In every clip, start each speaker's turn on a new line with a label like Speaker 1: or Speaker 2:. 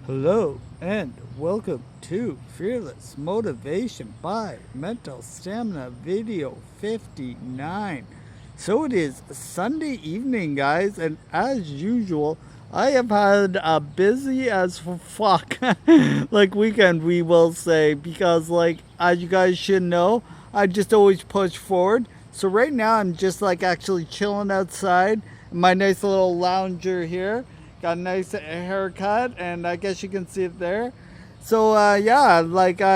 Speaker 1: Hello and welcome to Fearless Motivation by Mental Stamina video 59. So it is Sunday evening, guys, and as usual, I have had a busy as fuck like weekend, we will say, because as you guys should know, I just always push forward. So right now I'm just actually chilling outside in my nice little lounger here. Got a nice haircut, and I guess you can see it there. So yeah,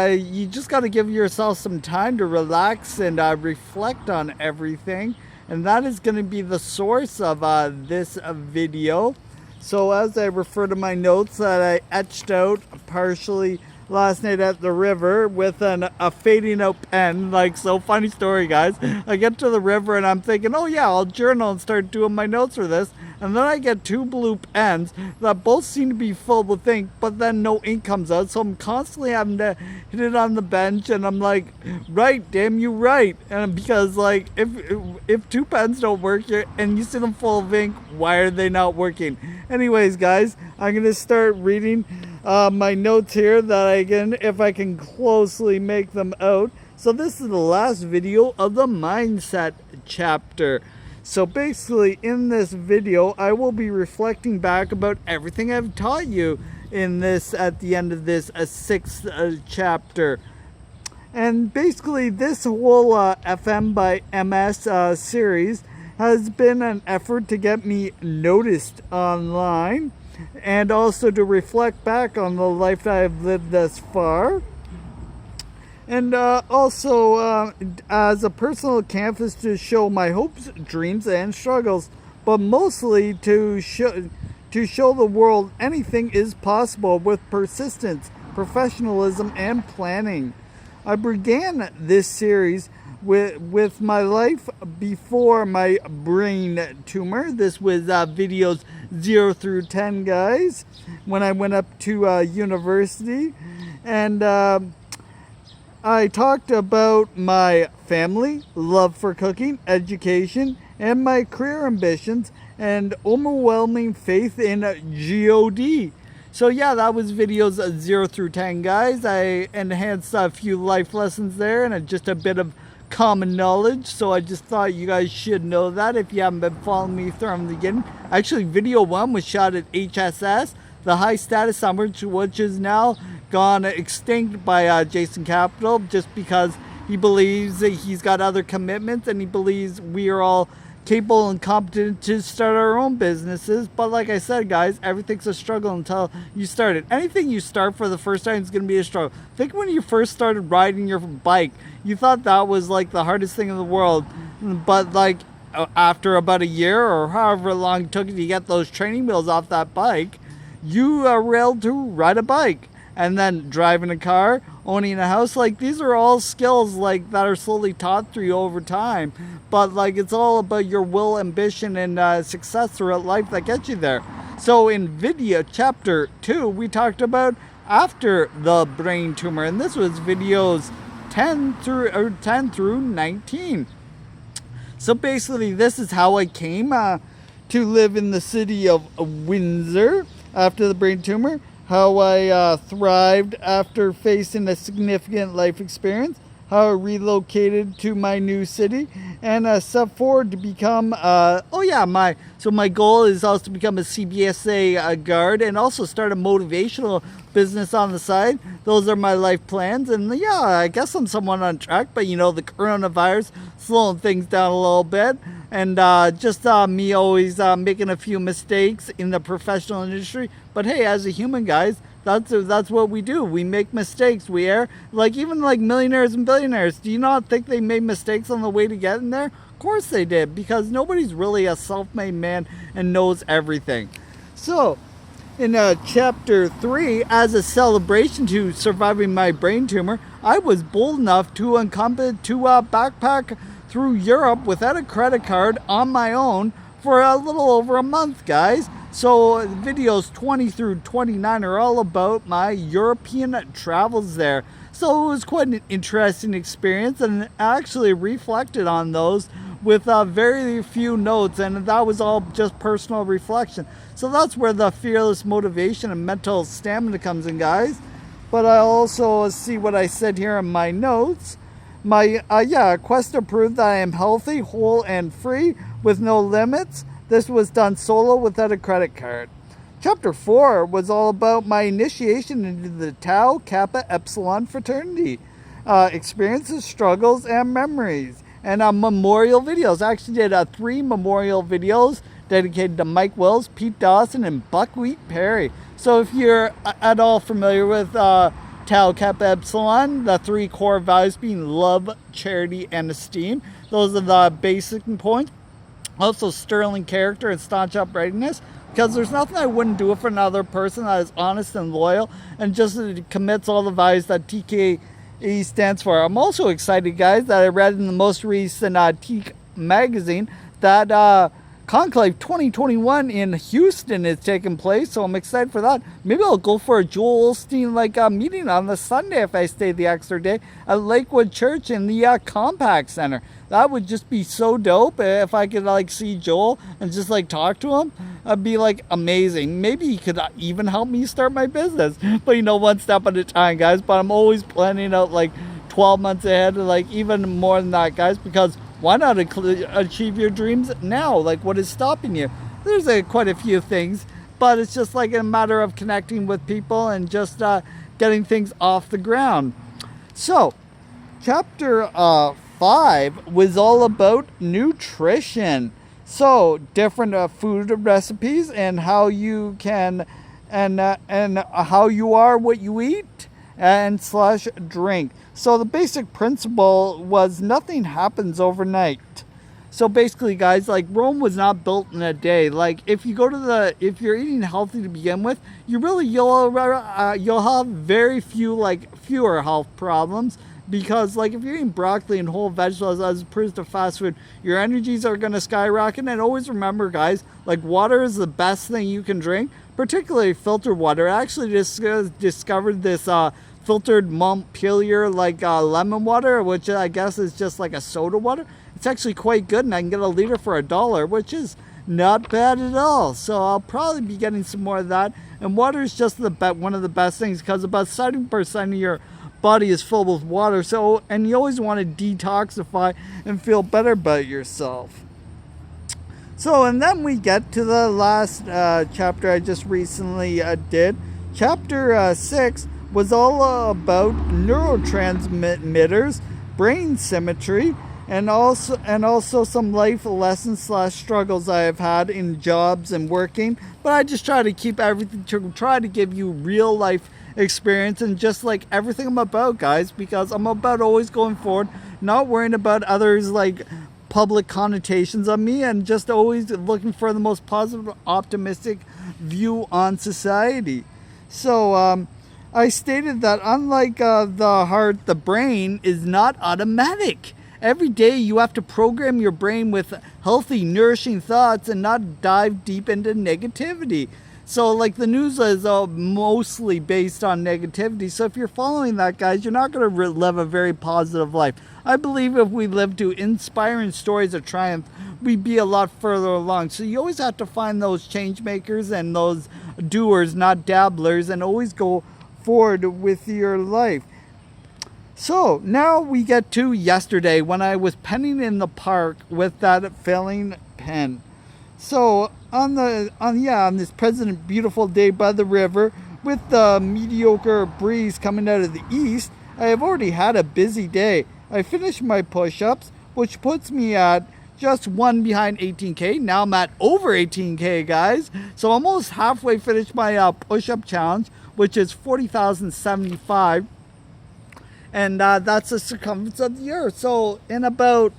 Speaker 1: you just got to give yourself some time to relax and reflect on everything, and that is going to be the source of this video. So as I refer to my notes that I etched out partially last night at the river with a fading out pen. So funny story, guys. I get to the river and I'm thinking, oh yeah, I'll journal and start doing my notes for this. And then I get two blue pens that both seem to be filled with ink, but then no ink comes out. So I'm constantly having to hit it on the bench, and I'm like, right, damn you right. And because if two pens don't work and you see them full of ink, why are they not working? Anyways, guys, I'm going to start reading my notes here if I can closely make them out. So this is the last video of the mindset chapter. So basically in this video, I will be reflecting back about everything I've taught you in this at the end of this sixth chapter. And basically this whole FM by MS series has been an effort to get me noticed online and also to reflect back on the life that I've lived thus far. And also as a personal canvas to show my hopes, dreams, and struggles, but mostly to show the world anything is possible with persistence, professionalism, and planning. I began this series with my life before my brain tumor. This was videos 0 through 10, guys, when I went up to university. And I talked about my family, love for cooking, education, and my career ambitions, and overwhelming faith in God. So yeah, that was videos 0 through 10, guys. I enhanced a few life lessons there and just a bit of common knowledge. So I just thought you guys should know that if you haven't been following me from the beginning. Actually, video 1 was shot at HSS, the high status summer, which is now gone extinct by Jason Capital, just because he believes that he's got other commitments and he believes we are all capable and competent to start our own businesses. But like I said, guys, everything's a struggle until you start it. Anything you start for the first time is going to be a struggle. Think when you first started riding your bike, you thought that was the hardest thing in the world, but after about a year or however long it took you to get those training wheels off that bike, you were able to ride a bike. And then driving a car, owning a house, these are all skills that are slowly taught through you over time. But it's all about your will, ambition, and success throughout life that gets you there. So in video chapter 2, we talked about after the brain tumor, and this was videos 10 through 19. So basically, this is how I came to live in the city of Windsor after the brain tumor. How I thrived after facing a significant life experience, how I relocated to my new city, and set forward to become, my goal is also to become a CBSA guard and also start a motivational business on the side. Those are my life plans, and yeah, I guess I'm somewhat on track, but the coronavirus slowing things down a little bit. And me always making a few mistakes in the professional industry. But hey, as a human, guys, that's what we do. We make mistakes. We err. Even millionaires and billionaires. Do you not think they made mistakes on the way to getting there? Of course they did, because nobody's really a self-made man and knows everything. So in chapter 3, as a celebration to surviving my brain tumor, I was bold enough to backpack through Europe without a credit card on my own for a little over a month, guys. So videos 20 through 29 are all about my European travels there. So it was quite an interesting experience, and I actually reflected on those with very few notes, and that was all just personal reflection. So that's where the fearless motivation and mental stamina comes in, guys. But I also see what I said here in my notes. My quest to prove that I am healthy, whole, and free with no limits. This was done solo without a credit card. Chapter 4 was all about my initiation into the Tau Kappa Epsilon fraternity. Experiences, struggles, and memories. And memorial videos. I actually did 3 memorial videos dedicated to Mike Wills, Pete Dawson, and Buckwheat Perry. So if you're at all familiar with Tau Kappa Epsilon, the 3 core values being love, charity, and esteem. Those are the basic points. Also sterling character and staunch uprightness. Because there's nothing I wouldn't do for another person that is honest and loyal and just commits all the values that TKE stands for. I'm also excited, guys, that I read in the most recent Teak magazine that Conclave 2021 in Houston is taking place, so I'm excited for that. Maybe I'll go for a Joel Osteen meeting on the Sunday if I stay the extra day at Lakewood Church in the Compact Center. That would just be so dope if I could see Joel and just talk to him. That'd be amazing. Maybe he could even help me start my business. But one step at a time, guys. But I'm always planning out 12 months ahead, even more than that, guys, because why not achieve your dreams now? What is stopping you? There's quite a few things, but it's just a matter of connecting with people and just getting things off the ground. So, chapter 5 was all about nutrition. So, different food recipes and how you can and how you are what you eat and / drink. So the basic principle was nothing happens overnight. So basically, guys, Rome was not built in a day. If you're eating healthy to begin with, you'll have very fewer health problems. Because if you're eating broccoli and whole vegetables as opposed to fast food, your energies are going to skyrocket. And always remember, guys, water is the best thing you can drink, particularly filtered water. I actually just discovered this filtered Montpelier lemon water, which I guess is just a soda water. It's actually quite good, and I can get a liter for $1, which is not bad at all. So I'll probably be getting some more of that. And water is just one of the best things, because about 70% of your body is filled with water. So, and you always want to detoxify and feel better about yourself. So, and then we get to the last chapter I just recently did. Chapter 6 was all about neurotransmitters, brain symmetry, and also some life lessons / struggles I have had in jobs and working. But I just try to keep everything to try to give you real life experience and just everything I'm about, guys, because I'm about always going forward, not worrying about others public connotations on me, and just always looking for the most positive, optimistic view on society. So I stated that unlike the heart, the brain is not automatic. Every day you have to program your brain with healthy, nourishing thoughts and not dive deep into negativity. So the news is mostly based on negativity. So if you're following that, guys, you're not going to live a very positive life. I believe if we live to inspiring stories of triumph, we'd be a lot further along. So you always have to find those change makers and those doers, not dabblers, and always go forward with your life. So now we get to yesterday when I was penning in the park with that failing pen. So on this pleasant, beautiful day by the river with the mediocre breeze coming out of the east, I have already had a busy day. I finished my push-ups, which puts me at just one behind 18K. Now I'm at over 18K, guys. So almost halfway finished my push-up challenge, which is 40,075. And that's the circumference of the earth. So in about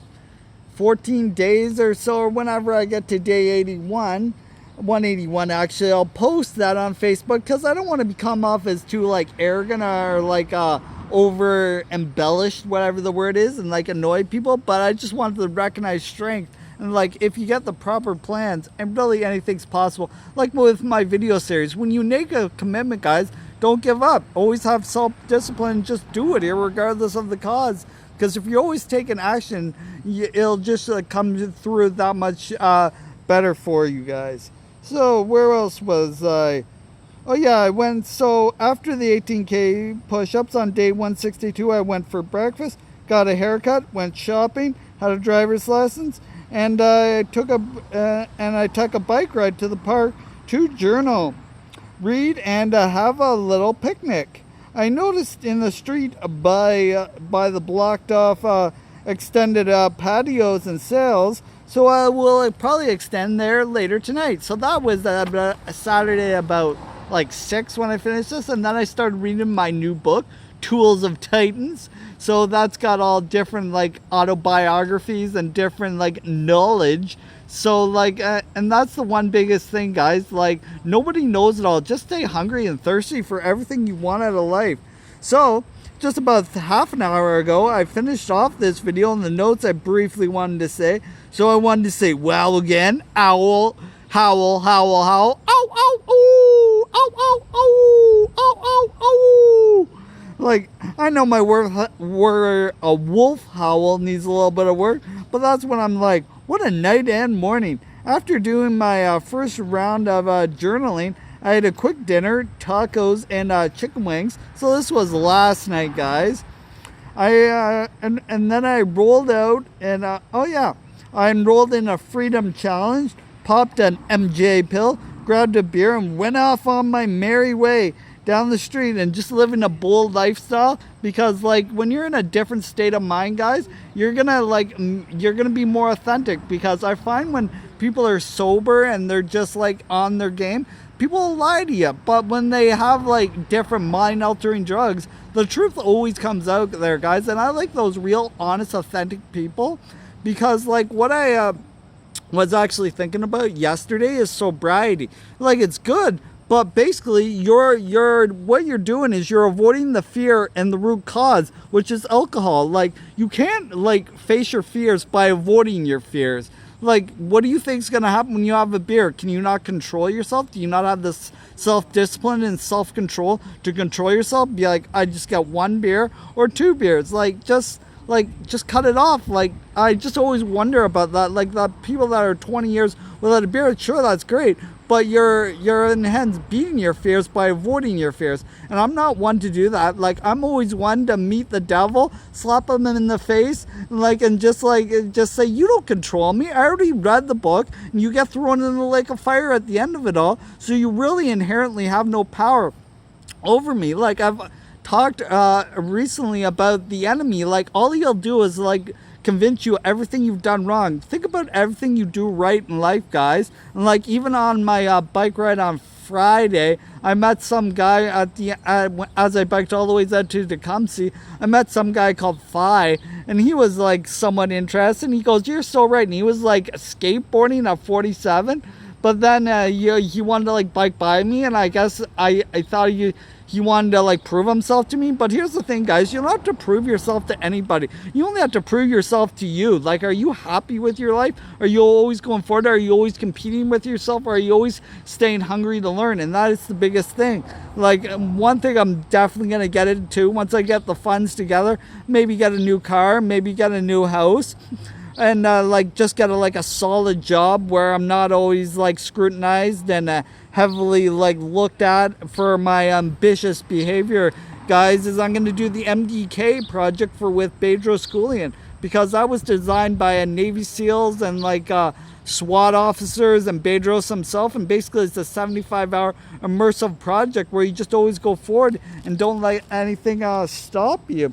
Speaker 1: 14 days or so, or whenever I get to day 181 actually, I'll post that on Facebook, because I don't want to come off as too arrogant or over embellished, whatever the word is, and annoy people. But I just wanted to recognize strength, and if you get the proper plans, and really anything's possible. With my video series, when you make a commitment, guys, don't give up. Always have self-discipline. Just do it, regardless of the cause. Because if you're always taking action, it'll just come through that much better for you guys. So where else was I? Oh yeah, I went, so after the 18K push-ups on day 162, I went for breakfast, got a haircut, went shopping, had a driver's license, and I took a bike ride to the park to journal, read, and have a little picnic. I noticed in the street by the blocked off extended patios and sales, so I will probably extend there later tonight. So that was a Saturday about like 6 when I finished this, and then I started reading my new book, Tools of Titans. So that's got all different like autobiographies and different like knowledge. So like and that's the one biggest thing, guys, like nobody knows it all. Just stay hungry and thirsty for everything you want out of life. So just about half an hour ago, I finished off this video and the notes I briefly wanted to say. So I wanted to say, well, again, owl, howl, howl, howl, ow, ow, ow, ow, ow, ow, ow, ow, ow. Like, I know my word a wolf howl needs a little bit of work, but that's when I'm like, what a night and morning. After doing my first round of journaling, I had a quick dinner, tacos, and chicken wings. So this was last night, guys. And then I rolled out, and I enrolled in a freedom challenge, popped an MJ pill, grabbed a beer, and went off on my merry way down the street and just living a bold lifestyle. Because like when you're in a different state of mind, guys, you're gonna be more authentic. Because I find when people are sober and they're just like on their game, people will lie to you. But when they have like different mind altering drugs, the truth always comes out there, guys. And I like those real honest, authentic people. Because like what I was actually thinking about yesterday is sobriety. Like, it's good, but basically what you're doing is you're avoiding the fear and the root cause, which is alcohol. Like, you can't like face your fears by avoiding your fears. Like, what do you think is going to happen when you have a beer? Can you not control yourself? Do you not have this self-discipline and self-control to control yourself? Be like, I just got 1 beer or 2 beers. Just cut it off. Like, I just always wonder about that. Like, the people that are 20 years without a beer, sure, that's great, but you're in hence beating your fears by avoiding your fears. And I'm not one to do that. Like, I'm always one to meet the devil, slap him in the face, and just say, you don't control me. I already read the book, and you get thrown in the lake of fire at the end of it all. So you really inherently have no power over me. Like, I've talked recently about the enemy. Like, all he'll do is like convince you everything you've done wrong. Think about everything you do right in life, guys. And like, even on my bike ride on Friday, I met some guy as I biked all the way out to Tecumseh. I met some guy called Phi, and he was like somewhat interested. And he goes, "You're so right." And he was like skateboarding at 47, but then he wanted to like bike by me, and I guess I thought he wanted to like prove himself to me. But here's the thing, guys, you don't have to prove yourself to anybody. You only have to prove yourself to you. Like, are you happy with your life? Are you always going forward? Are you always competing with yourself? Or are you always staying hungry to learn? And that is the biggest thing. Like, one thing I'm definitely going to get into once I get the funds together, maybe get a new car, maybe get a new house, and like just get a solid job where I'm not always like scrutinized and heavily like looked at for my ambitious behavior, guys. Is I'm going to do the MDK project with Bedros Keuilian, because that was designed by a Navy SEALs and like SWAT officers and Bedros himself, and basically it's a 75-hour immersive project where you just always go forward and don't let anything stop you.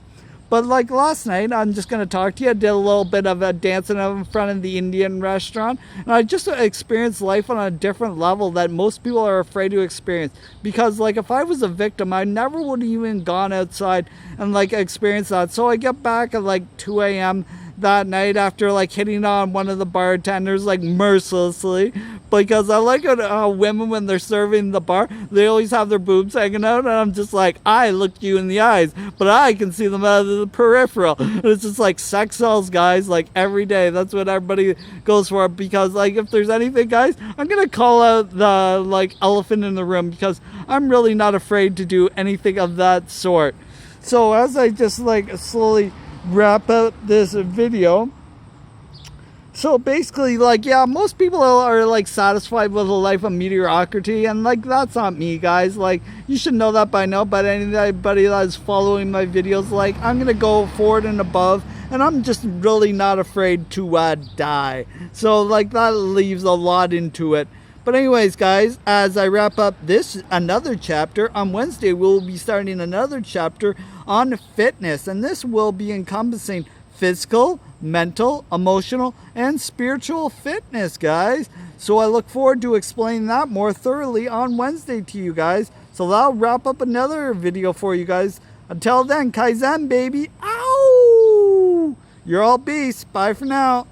Speaker 1: But like last night, I'm just going to talk to you. I did a little bit of dancing in front of the Indian restaurant. And I just experienced life on a different level that most people are afraid to experience. Because like if I was a victim, I never would have even gone outside and like experienced that. So I get back at like 2 a.m. that night after like hitting on one of the bartenders like mercilessly, because I like it, women when they're serving the bar, they always have their boobs hanging out, and I'm just like, I look you in the eyes, but I can see them out of the peripheral. And it's just like sex sells, guys, like every day. That's what everybody goes for. Because like if there's anything, guys, I'm gonna call out the like elephant in the room, because I'm really not afraid to do anything of that sort. So as I just like slowly wrap up this video. So basically, like, yeah, most people are like satisfied with a life of mediocrity, and like that's not me, guys. Like, you should know that by now. But anybody that's following my videos, like, I'm gonna go forward and above, and I'm just really not afraid to die. So like that leaves a lot into it. But anyways, guys, as I wrap up another chapter, on Wednesday we'll be starting another chapter on fitness, and this will be encompassing physical, mental, emotional, and spiritual fitness, guys. So I look forward to explaining that more thoroughly on Wednesday to you guys. So that'll wrap up another video for you guys. Until then, Kaizen, baby. Ow! You're all beasts. Bye for now.